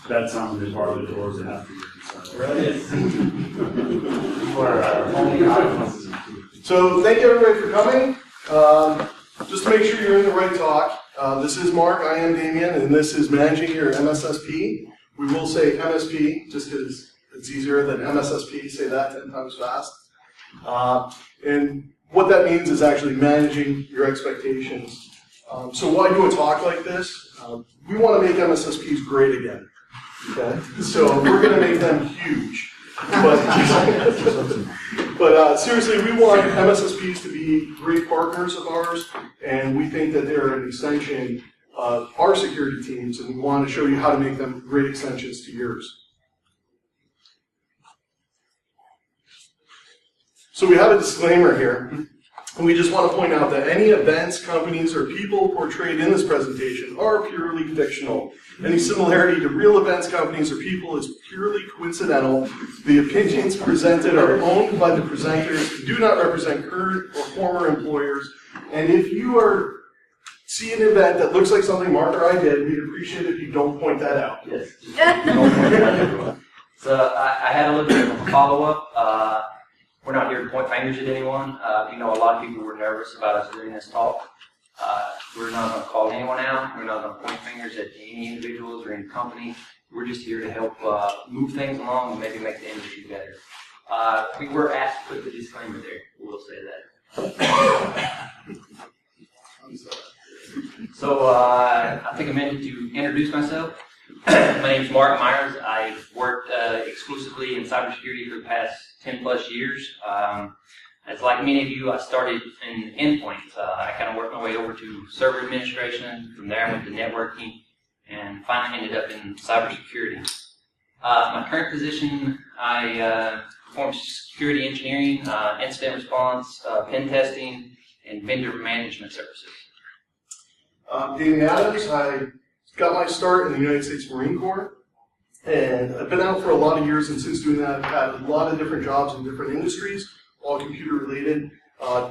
That sounds like part of the doors that have to be inside. Right. So thank you everybody for coming. Just to make sure you're in the right talk, this is Mark, I am Damien, and this is managing your MSSP. We will say MSP just because it's easier than MSSP, say that 10 times fast. And what that means is actually managing your expectations. So why do a talk like this? We want to make MSSPs great again. Okay? So we're going to make them huge. But seriously, we want MSSPs to be great partners of ours, and we think that they're an extension of our security teams, and we want to show you how to make them great extensions to yours. So we have a disclaimer here, and we just want to point out that any events, companies, or people portrayed in this presentation are purely fictional. Any similarity to real events, companies, or people is purely coincidental. The opinions presented are owned by the presenters, do not represent current or former employers, and if you see an event that looks like something Mark or I did, we'd appreciate it if you don't point that out. Yes. Don't point that out, everyone. So I had a little bit of a follow-up. We're not here to point fingers at anyone. You know, a lot of people were nervous about us doing this talk. We're not going to call anyone out. We're not going to point fingers at any individuals or any company. We're just here to help move things along and maybe make the industry better. We were asked to put the disclaimer there. We'll say that. So I think I meant to introduce myself. My name is Mark Myers. I've worked exclusively in cybersecurity for the past 10 plus years. As like many of you, I started in endpoints. I kind of worked my way over to server administration. From there, I went to networking, and finally ended up in cybersecurity. My current position, I perform security engineering, incident response, pen testing, and vendor management services. Damien Adams, I got my start in the United States Marine Corps, and I've been out for a lot of years, and since doing that, I've had a lot of different jobs in different industries, all computer related,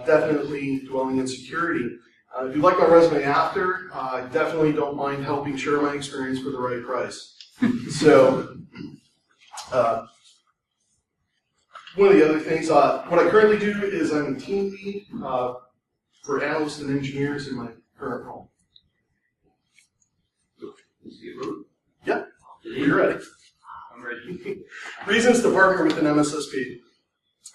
definitely dwelling in security. If you like my resume after, I definitely don't mind helping share my experience for the right price. So, one of the other things, what I currently do is I'm a team lead for analysts and engineers in my current role. Yeah, you're ready. I'm ready. Reasons to partner with an MSSP.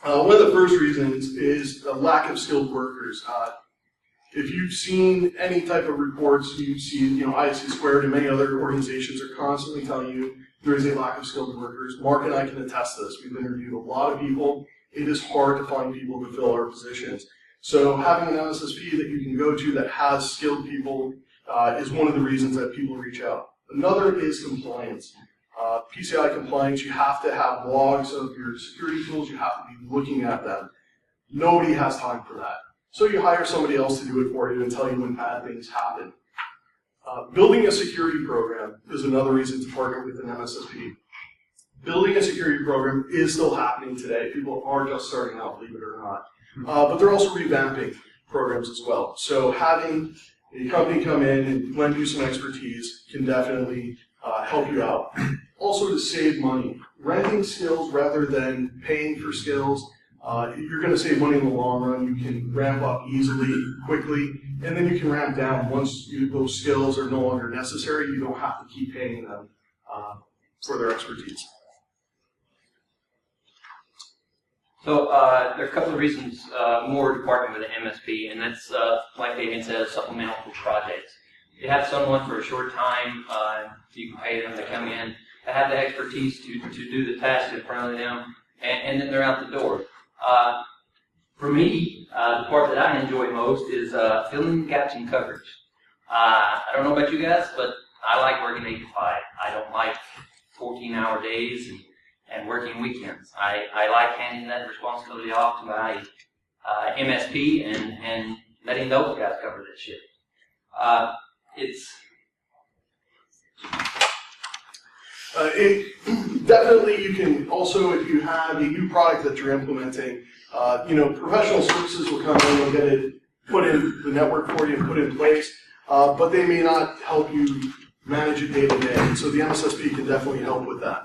One of the first reasons is a lack of skilled workers. If you've seen any type of reports, you see, IC Squared and many other organizations are constantly telling you there is a lack of skilled workers. Mark and I can attest to this. We've interviewed a lot of people. It is hard to find people to fill our positions. So having an MSSP that you can go to that has skilled people is one of the reasons that people reach out. Another is compliance. PCI compliance, you have to have logs of your security tools, you have to be looking at them. Nobody has time for that. So you hire somebody else to do it for you and tell you when bad things happen. Building a security program is another reason to partner with an MSSP. Building a security program is still happening today. People are just starting out, believe it or not. But they're also revamping programs as well. So having a company come in and lend you some expertise can definitely help you out. Also to save money. Renting skills rather than paying for skills, you're going to save money in the long run. You can ramp up easily, quickly, and then you can ramp down. Once those skills are no longer necessary, you don't have to keep paying them for their expertise. So there are a couple of reasons more to partner with an MSP, and that's, like Damien said, supplemental for projects. You have someone for a short time, you can pay them to come in, to have the expertise to do the task in front of them, and then they're out the door. For me, the part that I enjoy most is filling gaps in coverage. I don't know about you guys, but I like working 8 to 5. I don't like 14-hour days and working weekends. I like handing that responsibility off to my MSP and letting those guys cover that shit. Definitely, you can also, if you have a new product that you're implementing, Professional services will come in, they'll get it put in the network for you and put in place, but they may not help you manage it day to day. And so the MSSP can definitely help with that.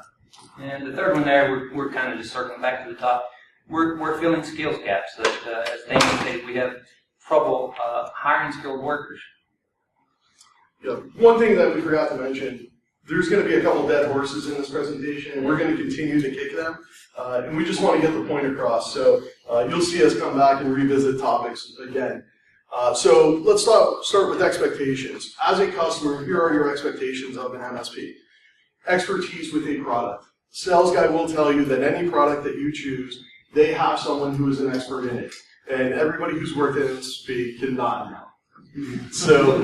And the third one there, we're kind of just circling back to the top. We're filling skills gaps. That, as Damien stated, we have trouble hiring skilled workers. Yeah. One thing that we forgot to mention, there's going to be a couple dead horses in this presentation, and we're going to continue to kick them. And we just want to get the point across. So you'll see us come back and revisit topics again. So let's start with expectations. As a customer, here are your expectations of an MSP. Expertise with a product. Sales guy will tell you that any product that you choose, they have someone who is an expert in it. And everybody who's worked in MSSP cannot now. So,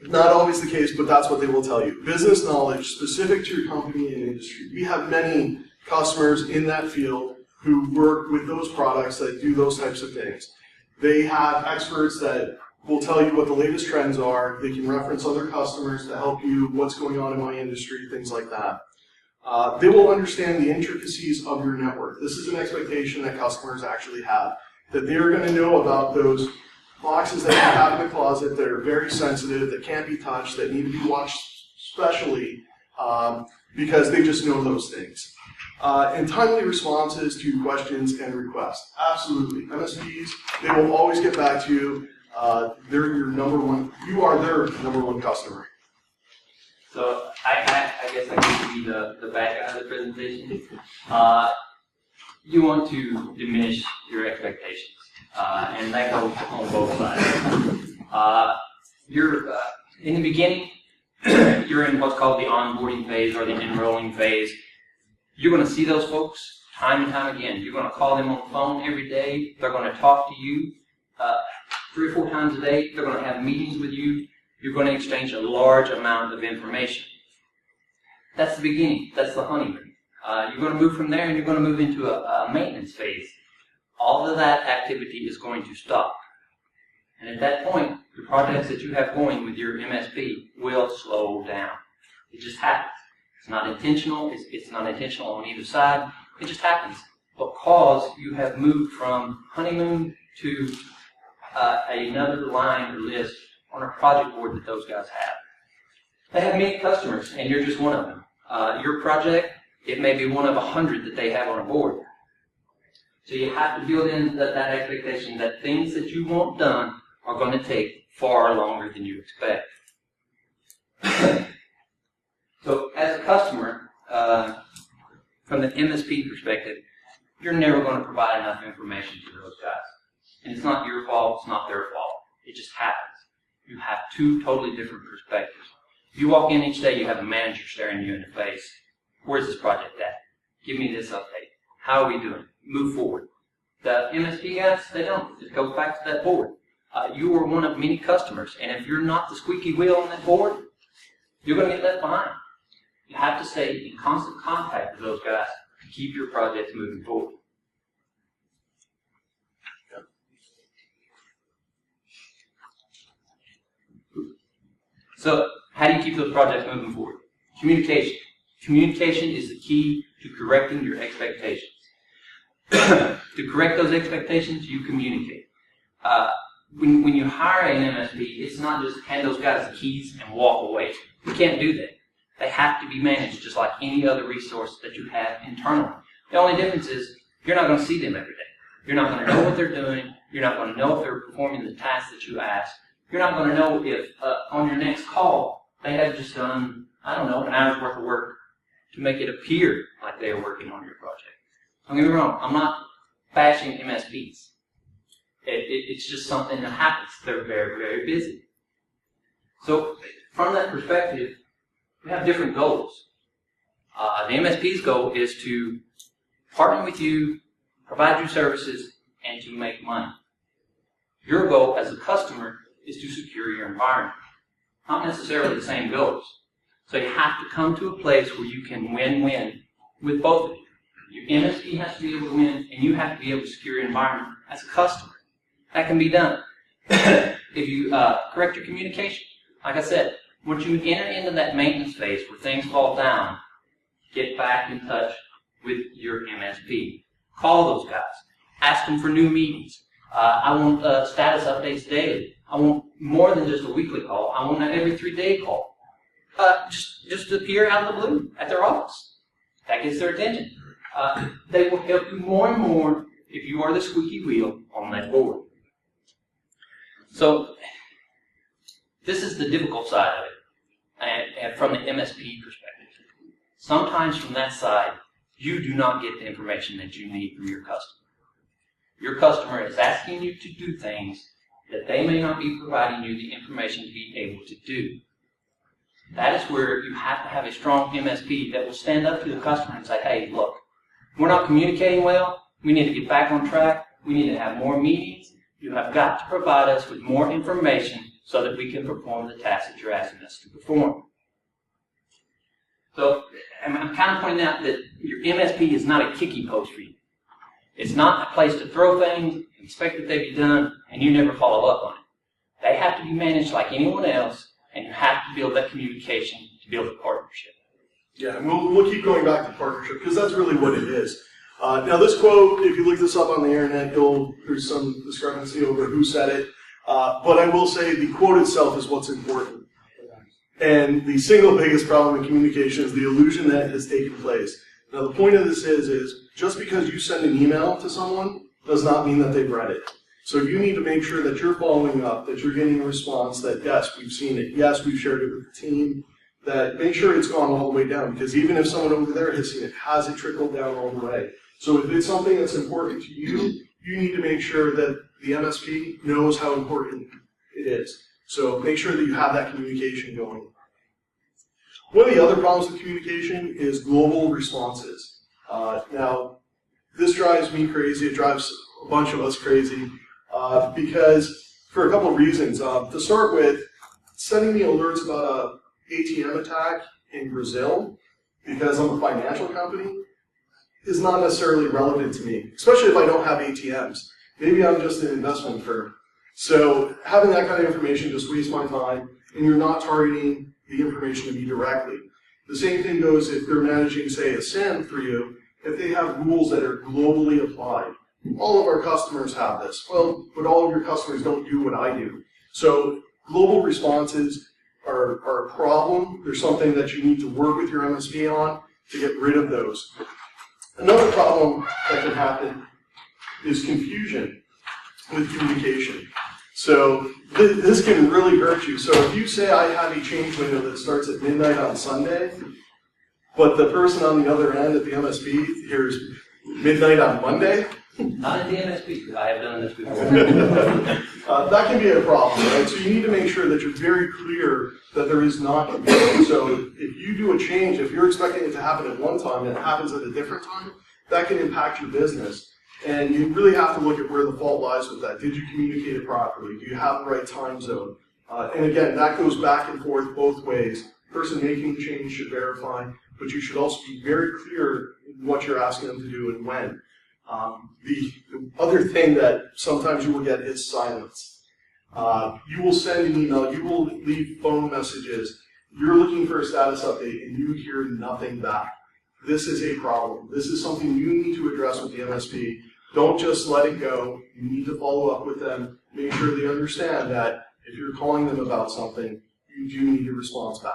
not always the case, but that's what they will tell you. Business knowledge specific to your company and industry. We have many customers in that field who work with those products that do those types of things. They have experts that will tell you what the latest trends are. They can reference other customers to help you, what's going on in my industry, things like that. They will understand the intricacies of your network. This is an expectation that customers actually have, that they're going to know about those boxes that you have in the closet that are very sensitive, that can't be touched, that need to be watched specially, because they just know those things. And timely responses to questions and requests. Absolutely. MSPs, they will always get back to you. They're your number one, you are their number one customer. So I guess I could be the bad guy of the presentation. You want to diminish your expectations, and that goes on both sides. You're in the beginning, you're in what's called the onboarding phase or the enrolling phase. You're going to see those folks time and time again. You're going to call them on the phone every day. They're going to talk to you 3 or 4 times a day. They're going to have meetings with you. You're going to exchange a large amount of information. That's the beginning. That's the honeymoon. You're going to move from there, and you're going to move into a maintenance phase. All of that activity is going to stop. And at that point, the projects that you have going with your MSP will slow down. It just happens. It's not intentional. It's not intentional on either side. It just happens because you have moved from honeymoon to another line or list on a project board that those guys have. They have many customers, and you're just one of them. Your project, it may be one of 100 that they have on a board. So you have to build in that expectation that things that you want done are going to take far longer than you expect. So as a customer, from the MSP perspective, you're never going to provide enough information to those guys. And it's not your fault, it's not their fault. It just happens. You have 2 totally different perspectives. You walk in each day, you have a manager staring you in the face. Where's this project at? Give me this update. How are we doing? Move forward. The MSP guys, they don't. It goes back to that board. You are one of many customers, and if you're not the squeaky wheel on that board, you're going to get left behind. You have to stay in constant contact with those guys to keep your projects moving forward. So, how do you keep those projects moving forward? Communication. Communication is the key to correcting your expectations. To correct those expectations, you communicate. When you hire an MSP, it's not just hand those guys the keys and walk away. You can't do that. They have to be managed just like any other resource that you have internally. The only difference is you're not going to see them every day. You're not going to know what they're doing. You're not going to know if they're performing the tasks that you ask. You're not going to know if on your next call they have just done, I don't know, an hour's worth of work to make it appear like they are working on your project. Don't get me wrong, I'm not bashing MSPs. It's just something that happens. They're very, very busy. So from that perspective, we have different goals. The MSP's goal is to partner with you, provide you services, and to make money. Your goal as a customer is to secure your environment. Not necessarily the same goals. So you have to come to a place where you can win-win with both of you. Your MSP has to be able to win, and you have to be able to secure your environment as a customer. That can be done if you correct your communication. Like I said, once you enter into that maintenance phase where things fall down, get back in touch with your MSP. Call those guys. Ask them for new meetings. I want status updates daily. I want more than just a weekly call. I want an every 3-day call. Just appear out of the blue at their office. That gets their attention. They will help you more and more if you are the squeaky wheel on that board. So this is the difficult side of it, and from the MSP perspective. Sometimes from that side, you do not get the information that you need from your customer. Your customer is asking you to do things that they may not be providing you the information to be able to do. That is where you have to have a strong MSP that will stand up to the customer and say, hey, look, we're not communicating well. We need to get back on track. We need to have more meetings. You have got to provide us with more information so that we can perform the tasks that you're asking us to perform. So I'm kind of pointing out that your MSP is not a kicky post for you. It's not a place to throw things, expect that they be done, and you never follow up on it. They have to be managed like anyone else, and you have to build that communication to build a partnership. Yeah, and we'll keep going back to partnership because that's really what it is. Now this quote, if you look this up on the internet, there's some discrepancy over who said it, but I will say the quote itself is what's important. And the single biggest problem in communication is the illusion that it has taken place. Now the point of this is just because you send an email to someone does not mean that they've read it. So you need to make sure that you're following up, that you're getting a response, that yes, we've seen it, yes, we've shared it with the team, that make sure it's gone all the way down, because even if someone over there has seen it, has it trickled down all the way? So if it's something that's important to you, you need to make sure that the MSP knows how important it is. So make sure that you have that communication going. One of the other problems with communication is global responses. Now, this drives me crazy. It drives a bunch of us crazy because for a couple of reasons. To start with, sending me alerts about an ATM attack in Brazil because I'm a financial company is not necessarily relevant to me, especially if I don't have ATMs. Maybe I'm just an investment firm. So having that kind of information just wastes my time, and you're not targeting the information to me directly. The same thing goes if they're managing, say, a SIM for you, if they have rules that are globally applied. All of our customers have this. Well, but all of your customers don't do what I do. So global responses are a problem. They're something that you need to work with your MSP on to get rid of those. Another problem that can happen is confusion with communication. So this can really hurt you. So if you say I have a change window that starts at midnight on Sunday, but the person on the other end at the MSP hears midnight on Monday. Not at the MSP, because I have done this before. That can be a problem, right? So you need to make sure that you're very clear that there is not confusion. So if you do a change, if you're expecting it to happen at one time and it happens at a different time, that can impact your business. And you really have to look at where the fault lies with that. Did you communicate it properly? Do you have the right time zone? And again, that goes back and forth both ways. The person making the change should verify, but you should also be very clear in what you're asking them to do and when. The other thing that sometimes you will get is silence. You will send an email, you will leave phone messages, you're looking for a status update, and you hear nothing back. This is a problem. This is something you need to address with the MSP. Don't just let it go. You need to follow up with them. Make sure they understand that if you're calling them about something, you do need a response back.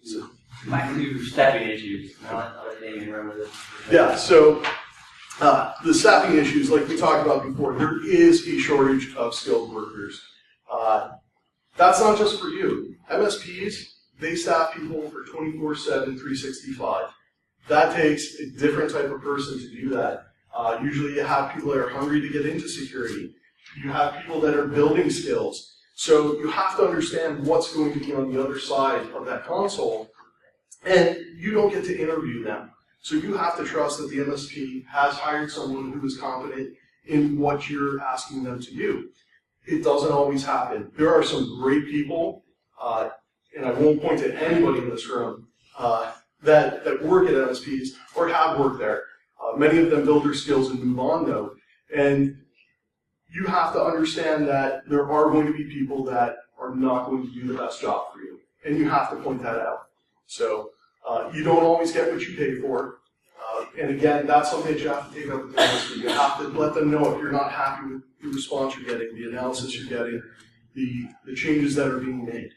So, Back to staffing issues. I'll let Damien remember this. yeah, so the staffing issues, like we talked about before, there is a shortage of skilled workers. That's not just for you. MSPs, they staff people for 24/7, 365. That takes a different type of person to do that. Usually you have people that are hungry to get into security. You have people that are building skills. So you have to understand what's going to be on the other side of that console, and you don't get to interview them. So you have to trust that the MSP has hired someone who is competent in what you're asking them to do. It doesn't always happen. There are some great people, and I won't point to anybody in this room, that work at MSPs or have worked there. Many of them build their skills and move on, though. And you have to understand that there are going to be people that are not going to do the best job for you. And you have to point that out. So You don't always get what you pay for. And again, that's something that you have to take up with the MSP. You have to let them know if you're not happy with the response you're getting, the analysis you're getting, the changes that are being made.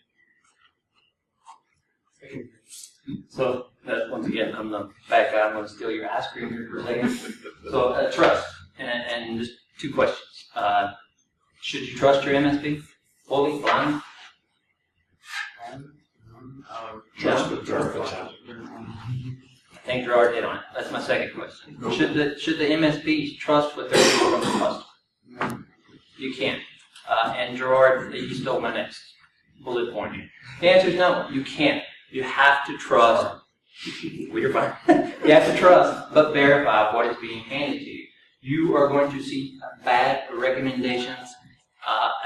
So, once again, I'm the bad guy. I'm going to steal your ice cream here for a second. So, trust. And just two questions. Should you trust your MSP? Fully, blind? Trust No? the trust. I think Gerard hit on it. That's my second question. Should the MSPs trust what they're doing from the customer? You can't. And Gerard, you stole my next bullet point here. The answer is no, you can't. You have to trust. Well, you're fine. You have to trust, but verify what is being handed to you. You are going to see bad recommendations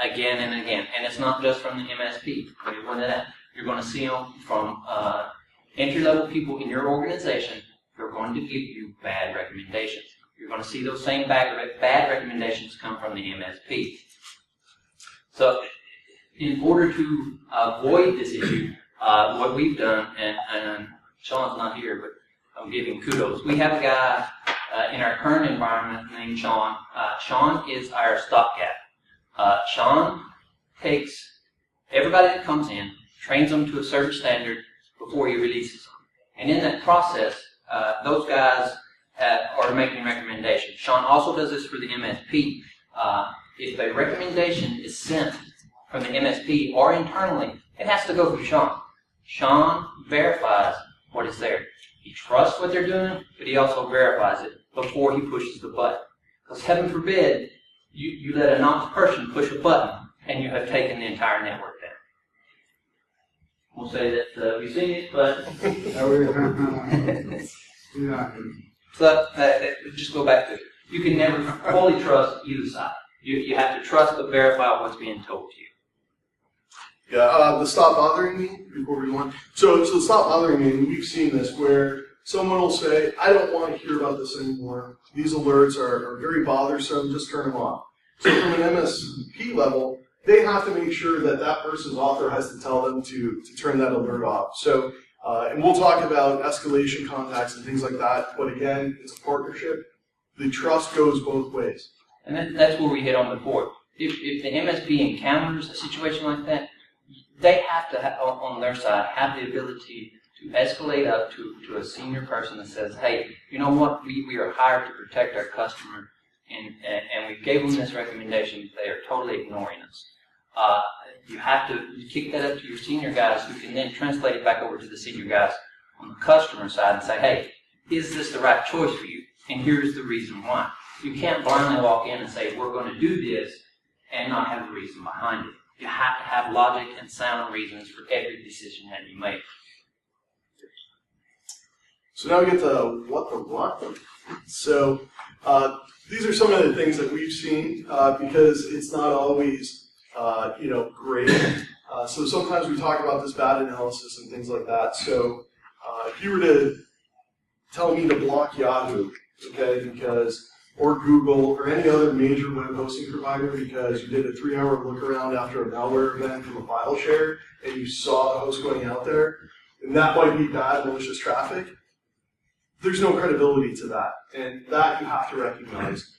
again and again. And it's not just from the MSP. Let me point that out. You're going to see them from entry-level people in your organization. They're going to give you bad recommendations. You're going to see those same bad recommendations come from the MSP. So, in order to avoid this issue, what we've done, and Sean's not here, but I'm giving kudos. We have a guy in our current environment named Sean. Sean is our stopgap. Sean takes everybody that comes in, trains them to a certain standard before he releases them. And in that process, those guys are making recommendations. Sean also does this for the MSP. If a recommendation is sent from the MSP or internally, it has to go through Sean. Sean verifies what is there. He trusts what they're doing, but he also verifies it before he pushes the button. Because heaven forbid, you let a non-person push a button and you have taken the entire network down. We'll say that we've seen it, but... So, just go back to it. You can never fully trust either side. You have to trust but verify what's being told to you. Yeah, the stop bothering me before we went. So the stop bothering me, we've seen this where someone will say, I don't want to hear about this anymore. These alerts are very bothersome, just turn them off. So from an MSP level, they have to make sure that that person's author has to tell them to turn that alert off. So, and we'll talk about escalation contacts and things like that, but again, it's a partnership. The trust goes both ways. And that's where we hit on before. If the MSP encounters a situation like that, they have to, on their side, have the ability to escalate up to a senior person that says, hey, you know what, we are hired to protect our customer, and we gave them this recommendation, they are totally ignoring us. You have to kick that up to your senior guys who can then translate it back over to the senior guys on the customer side and say, hey, is this the right choice for you? And here's the reason why. You can't blindly walk in and say, we're going to do this and not have a reason behind it. You have to have logic and sound reasons for every decision that you make. So now we get to what the what. So these are some of the things that we've seen because it's not always great. So sometimes we talk about this bad analysis and things like that. So if you were to tell me to block Yahoo, okay, or Google, or any other major web hosting provider because you did a 3-hour look around after a malware event from a file share and you saw a host going out there, and that might be bad, malicious traffic. There's no credibility to that, and that you have to recognize.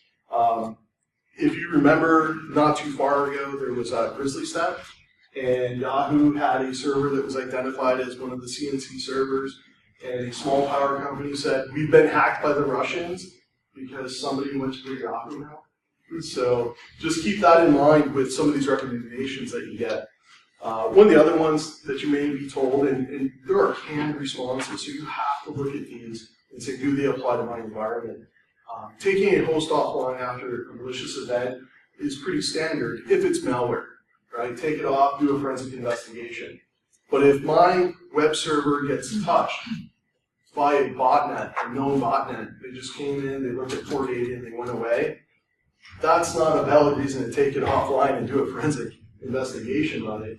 If you remember, not too far ago, there was a Grizzly Step, and Yahoo had a server that was identified as one of the CNC servers, and a small power company said, we've been hacked by the Russians, because somebody went to their Yahoo now. So just keep that in mind with some of these recommendations that you get. One of the other ones that you may be told, and there are canned responses, so you have to look at these and say, do they apply to my environment? Taking a host offline after a malicious event is pretty standard if it's malware, right? Take it off, do a forensic investigation. But if my web server gets touched by a botnet, a known botnet, they just came in, they looked at port data, and they went away, that's not a valid reason to take it offline and do a forensic investigation on it.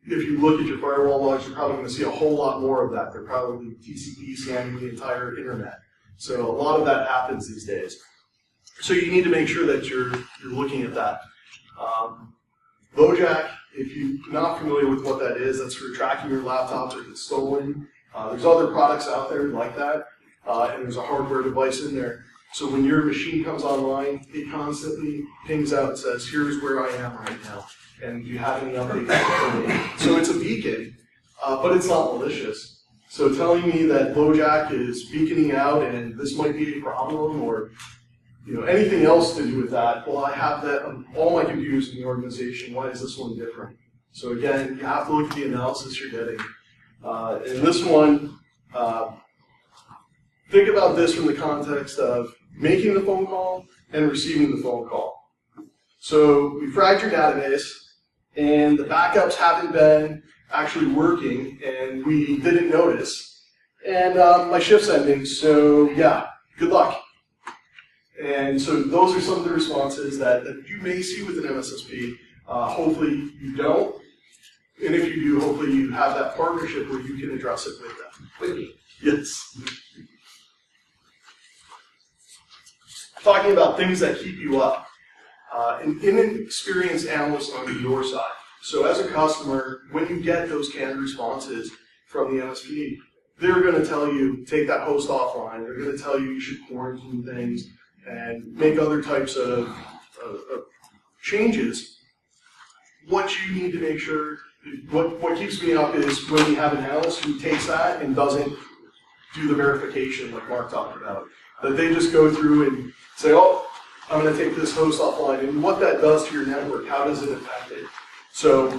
If you look at your firewall logs, you're probably going to see a whole lot more of that. They're probably TCP scanning the entire internet. So a lot of that happens these days. So you need to make sure that you're looking at that. LoJack, if you're not familiar with what that is, that's for tracking your laptop if it's stolen. There's other products out there like that, and there's a hardware device in there. So when your machine comes online, it constantly pings out and says, here's where I am right now, and do you have any updates for me? So it's a beacon, but it's not malicious. So telling me that LoJack is beaconing out and this might be a problem, or anything else to do with that, well, I have that on all my computers in the organization. Why is this one different? So again, you have to look at the analysis you're getting. In this one, think about this from the context of making the phone call and receiving the phone call. So we fragged your database, and the backups haven't been actually working, and we didn't notice. And my shift's ending, so yeah, good luck. And so those are some of the responses that you may see with an MSSP. Hopefully you don't. And if you do, hopefully you have that partnership where you can address it with them. With me. Yes. Talking about things that keep you up. An inexperienced analyst on your side. So as a customer, when you get those canned responses from the MSP, they're going to tell you, take that host offline. They're going to tell you should quarantine things and make other types of changes. What you need to make sure, what keeps me up is when we have an analyst who takes that and doesn't do the verification like Mark talked about. That they just go through and say, oh, I'm going to take this host offline, and what that does to your network, how does it affect it? So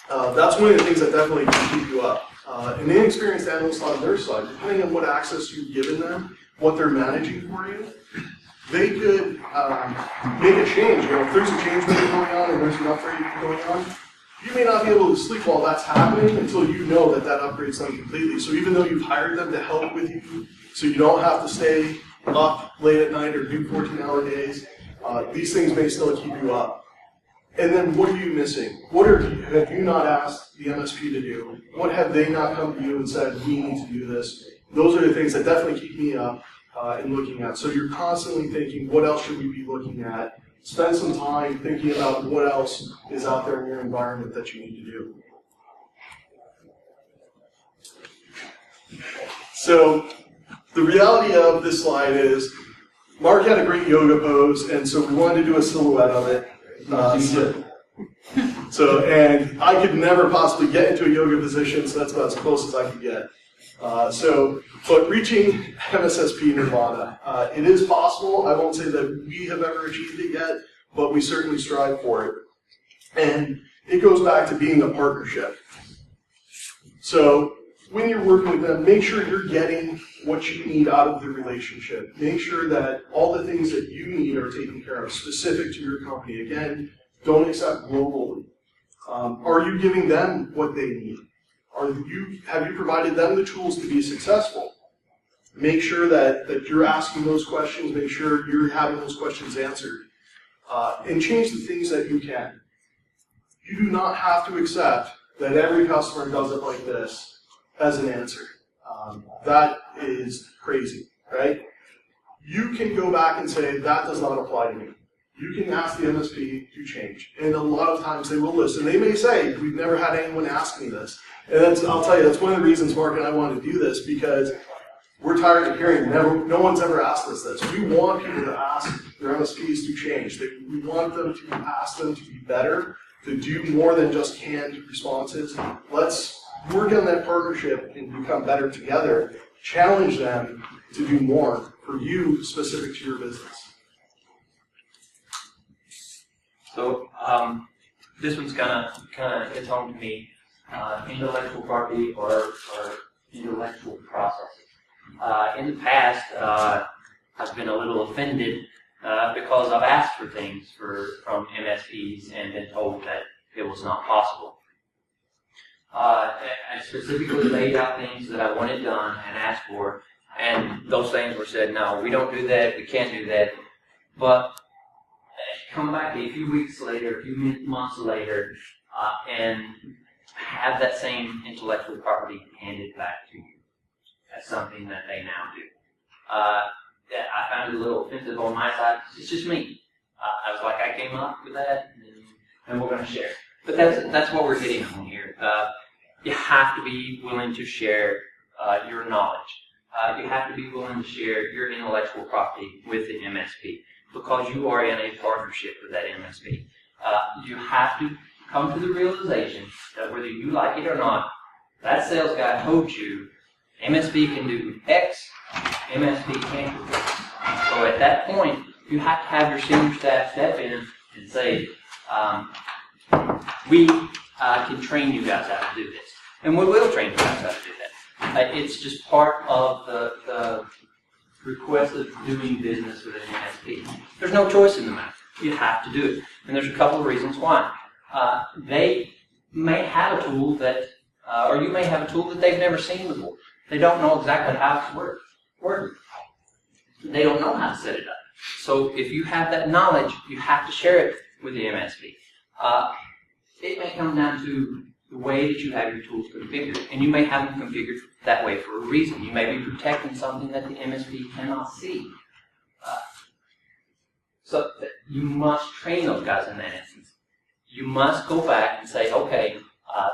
that's one of the things that definitely can keep you up. An inexperienced analyst on their side, depending on what access you've given them, what they're managing for you, they could make a change. If there's a change going on and there's an upgrade going on, you may not be able to sleep while that's happening until you know that that upgrade's done completely. So even though you've hired them to help with you, so you don't have to stay up late at night or do 14-hour days, these things may still keep you up. And then what are you missing? What have you not asked the MSP to do? What have they not come to you and said, we need to do this? Those are the things that definitely keep me up and looking at. So you're constantly thinking, what else should we be looking at? Spend some time thinking about what else is out there in your environment that you need to do. So the reality of this slide is Mark had a great yoga pose, and so we wanted to do a silhouette of it. And I could never possibly get into a yoga position, so that's about as close as I could get. But reaching MSSP Nirvana, it is possible. I won't say that we have ever achieved it yet, but we certainly strive for it. And it goes back to being a partnership. So when you're working with them, make sure you're getting what you need out of the relationship. Make sure that all the things that you need are taken care of, specific to your company. Again, don't accept globally. Are you giving them what they need? Have you provided them the tools to be successful? Make sure that you're asking those questions, make sure you're having those questions answered. And change the things that you can. You do not have to accept that every customer does it like this as an answer. That is crazy, right? You can go back and say, that does not apply to me. You can ask the MSP to change. And a lot of times they will listen. They may say, we've never had anyone ask me this. And I'll tell you, that's one of the reasons Mark and I wanted to do this, because we're tired of hearing no one's ever asked us this. We want people to ask their MSPs to change. We want them to ask them to be better, to do more than just canned responses. Let's work on that partnership and become better together. Challenge them to do more for you, specific to your business. So this one's kind of hits home to me. Intellectual property or intellectual processes. In the past, I've been a little offended because I've asked for things from MSPs and been told that it was not possible. I specifically laid out things that I wanted done and asked for, and those things were said, no, we don't do that, we can't do that. But come back a few weeks later, a few months later, and have that same intellectual property handed back to you. That's something that they now do. I found it a little offensive on my side. It's just me. I was like, I came up with that, and we're going to share. But that's what we're hitting on here. You have to be willing to share your knowledge. You have to be willing to share your intellectual property with the MSP because you are in a partnership with that MSP. You have to come to the realization that whether you like it or not, that sales guy told you MSP can do X, MSP can't do X. So at that point, you have to have your senior staff step in and say, we can train you guys how to do this. And we will train you guys how to do that. It's just part of the request of doing business with an MSP. There's no choice in the matter. You have to do it. And there's a couple of reasons why. They may have a tool that, or you may have a tool that they've never seen before. They don't know exactly how it's working. They don't know how to set it up. So if you have that knowledge, you have to share it with the MSP. It may come down to the way that you have your tools configured, and you may have them configured that way for a reason. You may be protecting something that the MSP cannot see. So you must train those guys in that instance. You must go back and say, okay,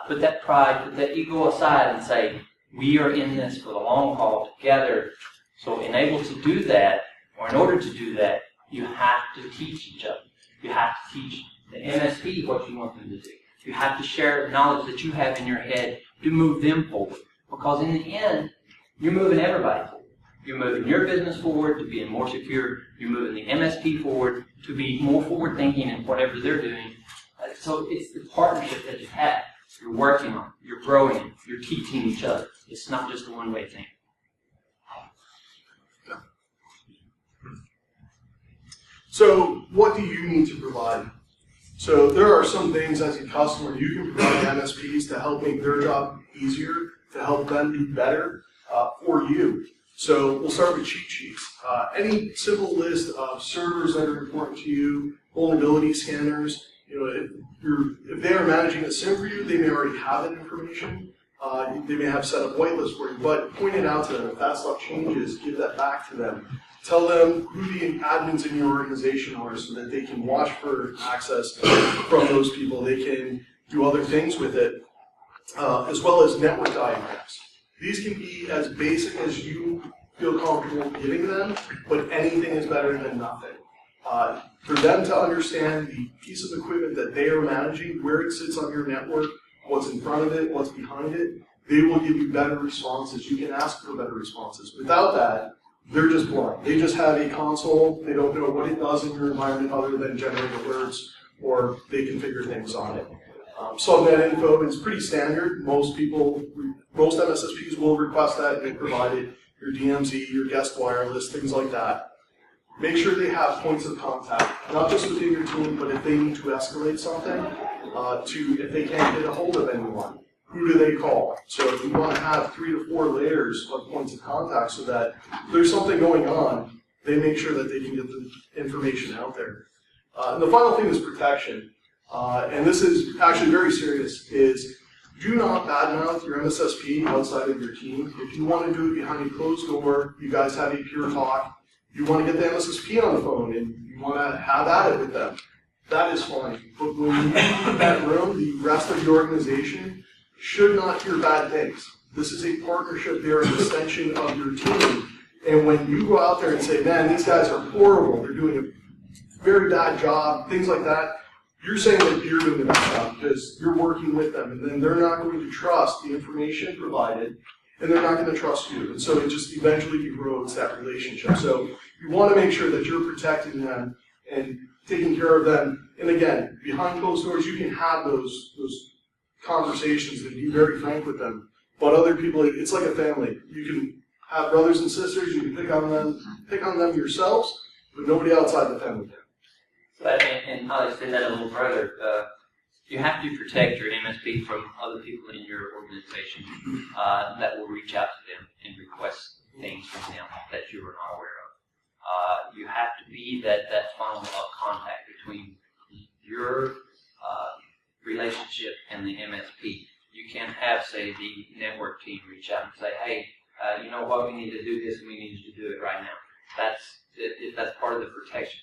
put that pride, put that ego aside and say, we are in this for the long haul together. So in order to do that, you have to teach each other. You have to teach the MSP what you want them to do. You have to share the knowledge that you have in your head to move them forward. Because in the end, you're moving everybody forward. You're moving your business forward to being more secure. You're moving the MSP forward to be more forward-thinking in whatever they're doing. So it's the partnership that you have. You're working on it. You're growing it. You're teaching each other. It's not just a one-way thing. So what do you need to provide? So there are some things as a customer you can provide MSPs to help make their job easier, to help them be better for you. So we'll start with cheat sheets. Any simple list of servers that are important to you, vulnerability scanners. If they are managing a SIM for you, they may already have that information. They may have set up whitelists for you, but point it out to them. If that stuff changes, give that back to them. Tell them who the admins in your organization are so that they can watch for access from those people. They can do other things with it, as well as network diagrams. These can be as basic as you feel comfortable giving them, but anything is better than nothing. For them to understand the piece of equipment that they are managing, where it sits on your network, what's in front of it, what's behind it, they will give you better responses. You can ask for better responses. Without that, they're just blind. They just have a console. They don't know what it does in your environment other than generate alerts, or they configure things on it. Subnet info is pretty standard. Most MSSPs will request that and provide it. Your DMZ, your guest wireless, things like that. Make sure they have points of contact, not just within your team, but if they need to escalate something, if they can't get a hold of anyone, who do they call? So if you want to have 3 to 4 layers of points of contact so that if there's something going on, they make sure that they can get the information out there. And the final thing is protection. And this is actually very serious, is do not badmouth your MSSP outside of your team. If you want to do it behind a closed door, you guys have a pure talk, you want to get the MSSP on the phone and you want to have at it with them, that is fine. But when you leave that room, the rest of the organization should not hear bad things. This is a partnership. They're an extension of your team. And when you go out there and say, man, these guys are horrible, they're doing a very bad job, things like that, you're saying that you're doing a bad job because you're working with them. And then they're not going to trust the information provided, and they're not going to trust you. And so it just eventually erodes that relationship. So you want to make sure that you're protecting them and taking care of them. And again, behind closed doors, you can have those conversations and be very frank with them. But other people, it's like a family. You can have brothers and sisters, you can pick on them yourselves, but nobody outside the family can. And I'll extend that a little further. You have to protect your MSP from other people in your organization that will reach out to them and request things from them that you are not aware of. You have to be that funnel of contact between your relationship and the MSP. You can't have, say, the network team reach out and say, hey, you know what, we need to do this and we need you to do it right now. That's part of the protection.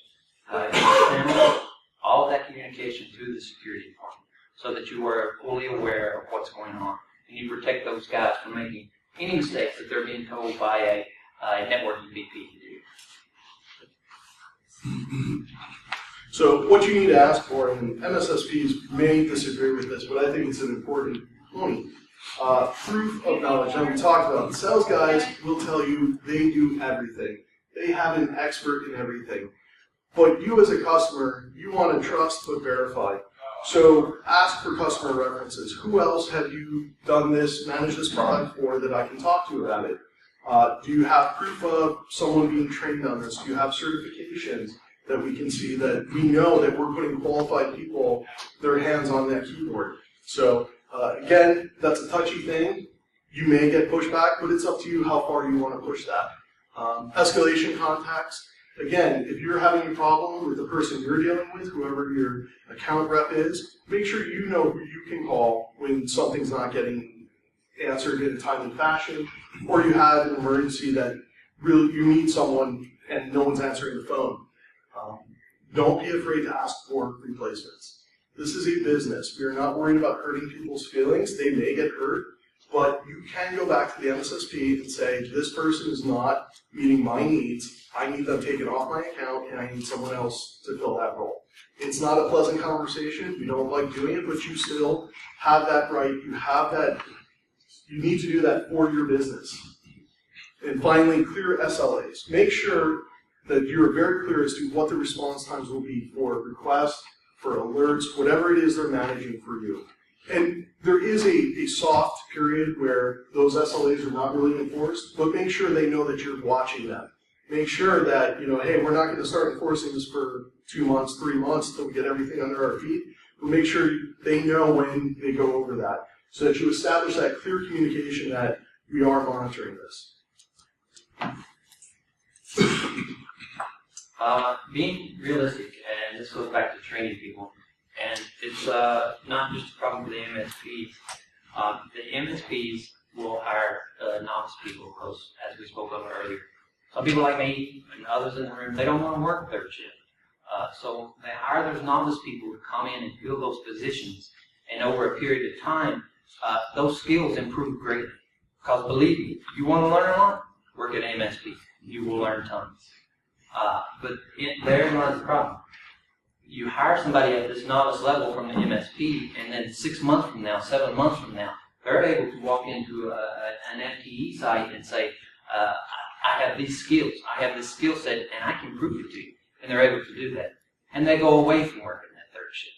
All of that communication through the security department so that you are fully aware of what's going on. And you protect those guys from making any mistakes that they're being told by a networking VP to do. So what you need to ask for, and MSSPs may disagree with this, but I think it's an important point. Proof of knowledge. Now we talked about it. Sales guys will tell you they do everything. They have an expert in everything. But you as a customer, you want to trust but verify. So ask for customer references. Who else have you done this, managed this product for that I can talk to about it? Do you have proof of someone being trained on this? Do you have certifications that we can see that we know that we're putting qualified people, their hands on that keyboard? So again, that's a touchy thing. You may get pushback, but it's up to you how far you want to push that. Escalation contacts. Again, if you're having a problem with the person you're dealing with, whoever your account rep is, make sure you know who you can call when something's not getting answered in a timely fashion, or you have an emergency that really you need someone and no one's answering the phone. Don't be afraid to ask for replacements. This is a business. We are not worried about hurting people's feelings. They may get hurt, but you can go back to the MSSP and say, this person is not meeting my needs. I need them taken off my account, and I need someone else to fill that role. It's not a pleasant conversation. We don't like doing it, but you still have that right. You have that. You need to do that for your business. And finally, clear SLAs. Make sure that you're very clear as to what the response times will be for requests, for alerts, whatever it is they're managing for you. And there is a soft period where those SLAs are not really enforced, but make sure they know that you're watching them. Make sure that, hey, we're not going to start enforcing this for 2 months, 3 months until we get everything under our feet, but make sure they know when they go over that, so that you establish that clear communication that we are monitoring this. Being realistic, and this goes back to training people, and it's not just a problem for the MSPs. The MSPs will hire novice people, because as we spoke of earlier, some people like me and others in the room, they don't want to work third shift. So they hire those novice people to come in and fill those positions, and over a period of time, those skills improve greatly. Because believe me, if you want to learn a lot, work at MSP. You will learn tons. But therein lies the problem. You hire somebody at this novice level from the MSP, and then 6 months from now, 7 months from now, they're able to walk into an FTE site and say, I have these skills, I have this skill set, and I can prove it to you. And they're able to do that. And they go away from working that third shift.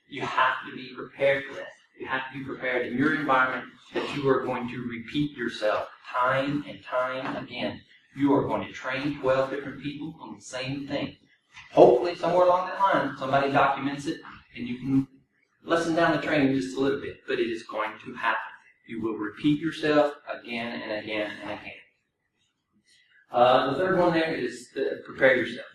You have to be prepared for that. You have to be prepared in your environment that you are going to repeat yourself time and time again. You are going to train 12 different people on the same thing. Hopefully, somewhere along that line, somebody documents it, and you can lessen down the training just a little bit, but it is going to happen. You will repeat yourself again and again and again. The third one there is prepare yourself.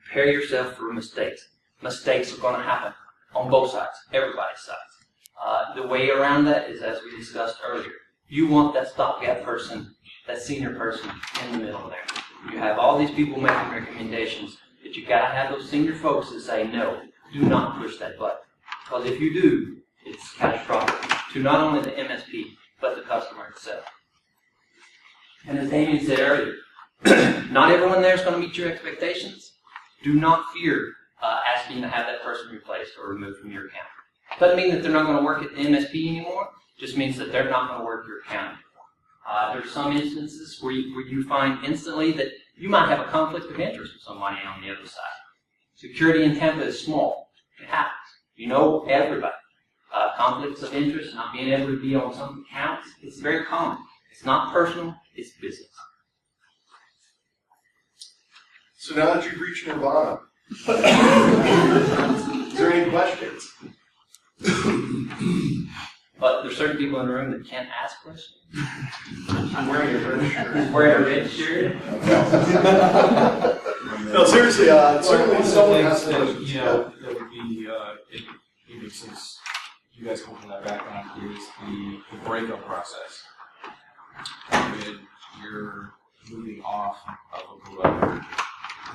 Prepare yourself for mistakes. Mistakes are going to happen on both sides, everybody's sides. The way around that is, as we discussed earlier, you want that stopgap person, that senior person in the middle there. You have all these people making recommendations, but you've got to have those senior folks that say, no, do not push that button. Because if you do, it's catastrophic to not only the MSP, but the customer itself. And as Damien said earlier, not everyone there is going to meet your expectations. Do not fear asking to have that person replaced or removed from your account. Doesn't mean that they're not going to work at the MSP anymore. Just means that they're not going to work your account anymore. There's some instances where you find instantly that you might have a conflict of interest with somebody on the other side. Security in Tampa is small. It happens. You know everybody. Conflicts of interest, not being able to be on some accounts, it's very common. It's not personal, it's business. So now that you've reached Nirvana, is there any questions? But there's certain people in the room that can't ask questions. I'm wearing a red shirt. Wearing a red shirt. No, seriously, certainly someone has to. That would be, even since you guys come from that background, is the breakup process. When you're moving off of a provider,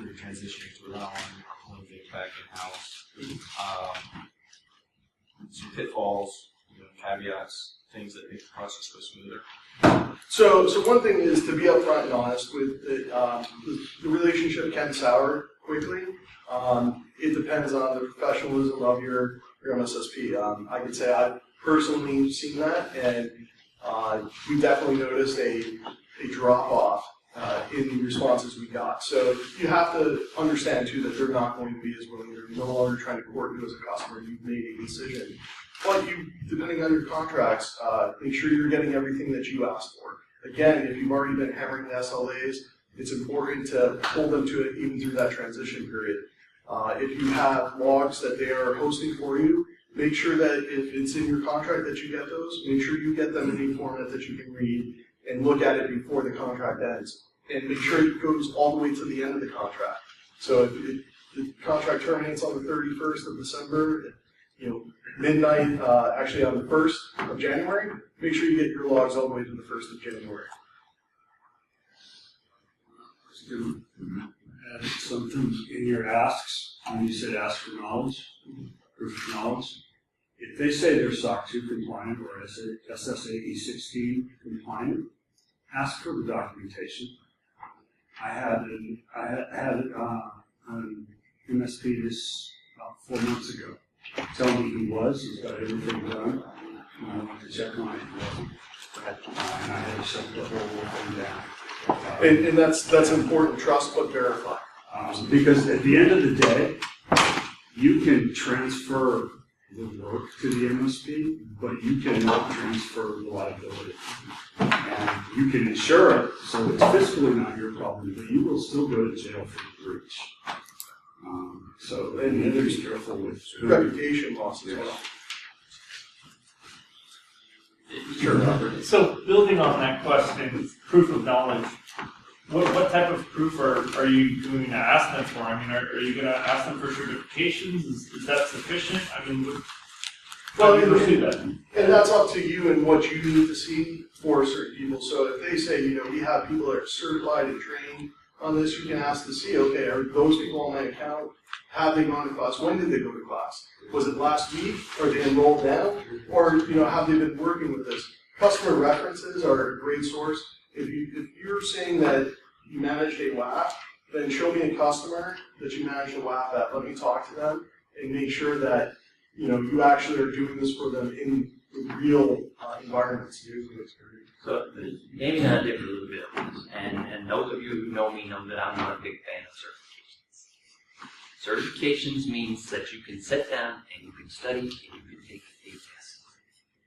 you're transitioning to another one, when you get back in-house. Some pitfalls caveats, things that make the process go smoother? So one thing is to be upfront and honest with it. The relationship can sour quickly. It depends on the professionalism of your MSSP. I can say I've personally seen that, and we definitely noticed a drop off in the responses we got. So you have to understand too that they're not going to be as willing. They're no longer trying to court you as a customer. You've made a decision. But you, depending on your contracts, make sure you're getting everything that you asked for. Again, if you've already been hammering the SLAs, it's important to hold them to it even through that transition period. If you have logs that they are hosting for you, make sure that if it's in your contract that you get those. Make sure you get them in a format that you can read and look at it before the contract ends. And make sure it goes all the way to the end of the contract. So if the contract terminates on the 31st of December, midnight, actually on the 1st of January, make sure you get your logs all the way to the 1st of January. Add something in your asks, when you said ask for knowledge, proof of knowledge. If they say they're SOC 2 compliant or SSA E16 compliant, ask for the documentation. I had an MSP this about 4 months ago. Tell me he was. He's got everything done. And I went to check on it. He wasn't. And I had to shut the whole thing down. And that's important. Trust but verify. Because at the end of the day, you can transfer the work to the MSP, but you cannot transfer the liability. And you can insure it, so it's fiscally not your problem, but you will still go to jail for the breach. And be careful with reputation loss as well. Sure, Robert. So building on that question, proof of knowledge, what type of proof are you going to ask them for? I mean, are you going to ask them for certifications? Is that sufficient? I mean, how do you pursue that? And that's up to you and what you need to see for certain people. So if they say, we have people that are certified and trained on this, you can ask to see, okay, are those people on my account? Have they gone to class? When did they go to class? Was it last week? Are they enrolled now? Or, have they been working with this? Customer references are a great source. If you're saying that you managed a WAF, then show me a customer that you managed a WAF at. Let me talk to them and make sure that, you actually are doing this for them in real environments. So maybe not differ a little bit on this, and those of you who know me know that I'm not a big fan of certifications. Certifications means that you can sit down and you can study and you can take a test.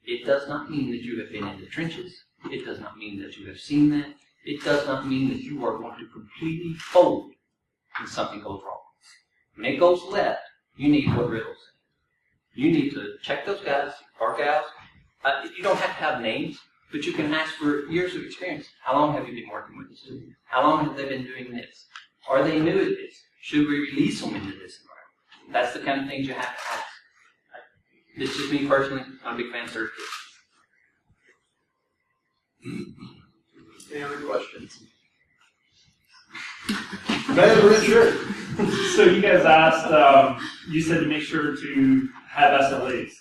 It does not mean that you have been in the trenches. It does not mean that you have seen that. It does not mean that you are going to completely fold when something goes wrong. When it goes left, you need what Riddle said. You need to check those guys or gals. You don't have to have names, but you can ask for years of experience. How long have you been working with this? How long have they been doing this? Are they new at this? Should we release them into this environment? That's the kind of things you have to ask. This is just me personally. I'm a big fan of certifications. Any other questions? Man, Richard. So you guys asked, you said to make sure to have SLAs.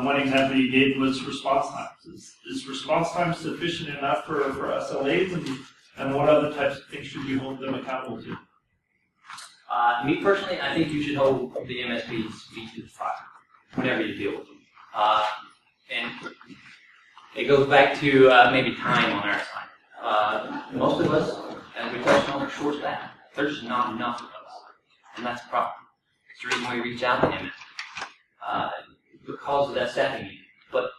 One example you gave was response times. Is response time sufficient enough for SLAs, and what other types of things should you hold them accountable to? Me personally, I think you should hold the MSP's feet to the fire whenever you deal with them. And it goes back to maybe time on our side. Most of us, as we touched on, are short-staffed. There's just not enough of us, and that's a problem. It's the reason we reach out to MSP because of that staffing need. But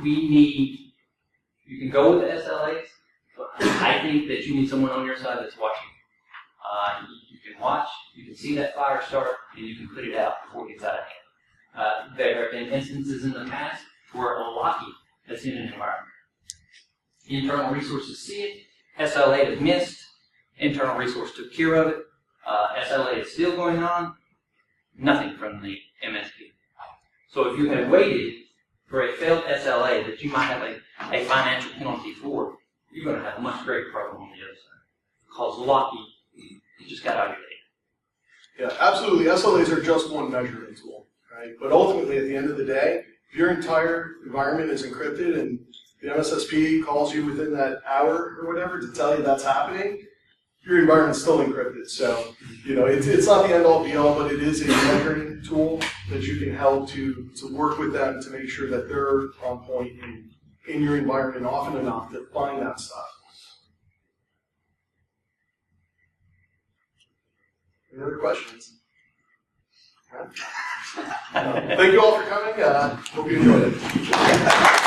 you can go with the SLAs, but I think that you need someone on your side that's watching. You can watch, you can see that fire start, and you can put it out before it gets out of hand. There have been instances in the past where a Lockheed that's in an environment. Internal resources see it, SLA is missed, internal resource took care of it, SLA is still going on, nothing from the MSP. So if you had waited for a failed SLA that you might have a financial penalty for, you're going to have a much greater problem on the other side. Because Lockheed just got out of your data. Yeah, absolutely. SLAs are just one measurement tool, right? But ultimately, at the end of the day, If your entire environment is encrypted and the MSSP calls you within that hour or whatever to tell you that's happening, your environment's still encrypted. So, it's not the end-all be-all, but it is a measuring tool that you can help to work with them to make sure that they're on point in your environment often enough to find that stuff. Any other questions? Thank you all for coming. Hope you enjoyed it.